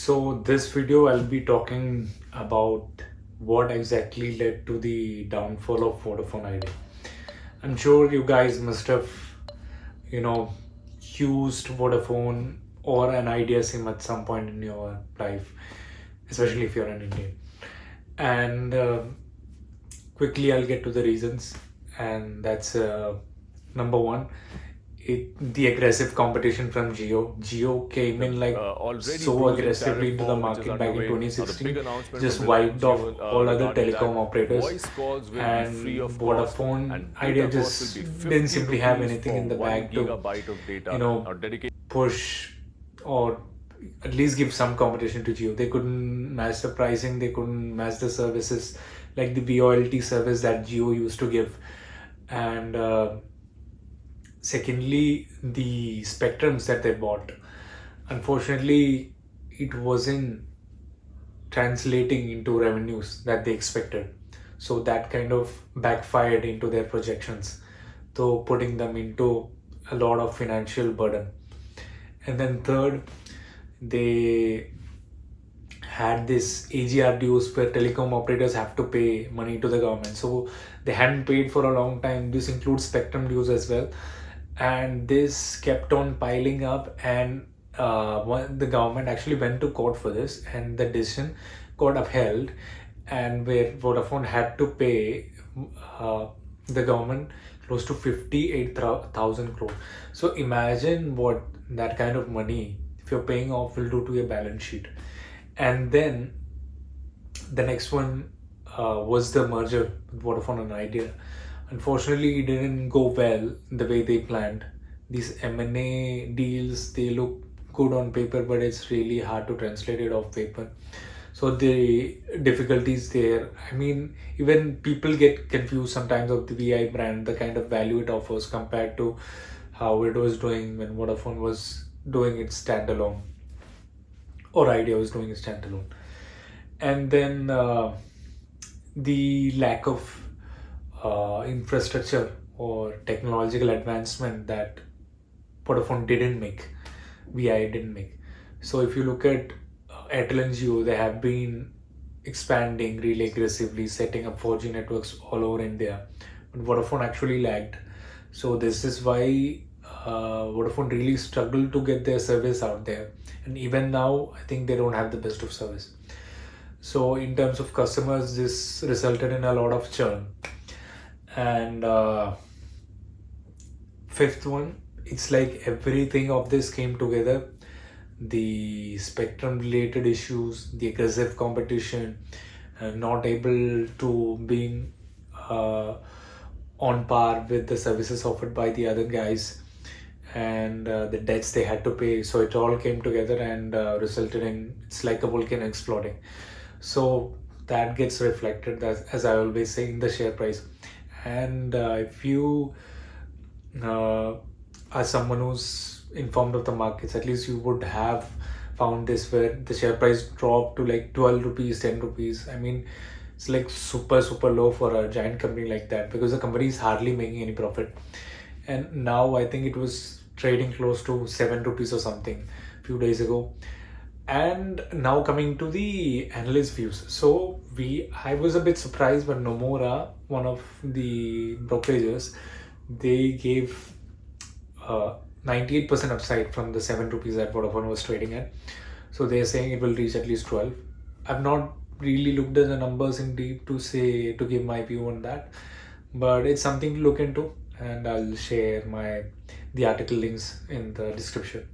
So this video I'll be talking about what exactly led to the downfall of Vodafone Idea. I'm sure you guys must have, you know, used Vodafone or an Idea SIM at some point in your life, especially if you're an Indian. And quickly I'll get to the reasons, and that's number one. The aggressive competition from Geo. Geo came in like so aggressively into the market back in 2016, just wiped off all other telecom operators, and Vodafone Idea just didn't simply have anything in the bag to, push or at least give some competition to Geo. They couldn't match the pricing, they couldn't match the services like the VoLT service that Geo used to give, and secondly, the spectrums that they bought. Unfortunately, it wasn't translating into revenues that they expected. So that kind of backfired into their projections, though putting them into a lot of financial burden. And then third, they had this AGR dues where telecom operators have to pay money to the government. So they hadn't paid for a long time. This includes spectrum dues as well, and this kept on piling up, and the government actually went to court for this, and the decision got upheld, and where Vodafone had to pay the government close to 58,000 crore. So imagine what that kind of money, if you're paying off, will do to your balance sheet. And then the next one was the merger with Vodafone and Idea. Unfortunately, it didn't go well the way they planned. These M&A deals, they look good on paper, but it's really hard to translate it off paper. So the difficulties there, I mean, even people get confused sometimes of the VI brand, the kind of value it offers compared to how it was doing when Vodafone was doing its standalone, or Idea was doing its standalone. And then the lack of infrastructure or technological advancement that Vodafone didn't make, VI didn't make. So if you look at Airtel and Jio, they have been expanding really aggressively, setting up 4G networks all over India. But Vodafone actually lagged. So this is why Vodafone really struggled to get their service out there. And even now, I think they don't have the best of service. So in terms of customers, this resulted in a lot of churn. And fifth one, it's like everything of this came together: the spectrum related issues, the aggressive competition, not able to being on par with the services offered by the other guys, and the debts they had to pay. So it all came together and resulted in, it's like a volcano exploding. So that gets reflected, as I always say, in the share price. And if you are someone who's informed of the markets, at least you would have found this, where the share price dropped to like 12 rupees, 10 rupees. I mean, it's like super low for a giant company like that, because the company is hardly making any profit. And now I think it was trading close to 7 rupees or something a few days ago. And now coming to the analyst views. So I was a bit surprised, but Nomura, one of the brokerages, they gave 98% upside from the 7 rupees that Vodafone was trading at. So they're saying it will reach at least 12. I've not really looked at the numbers in deep to give my view on that, but it's something to look into, and I'll share the article links in the description.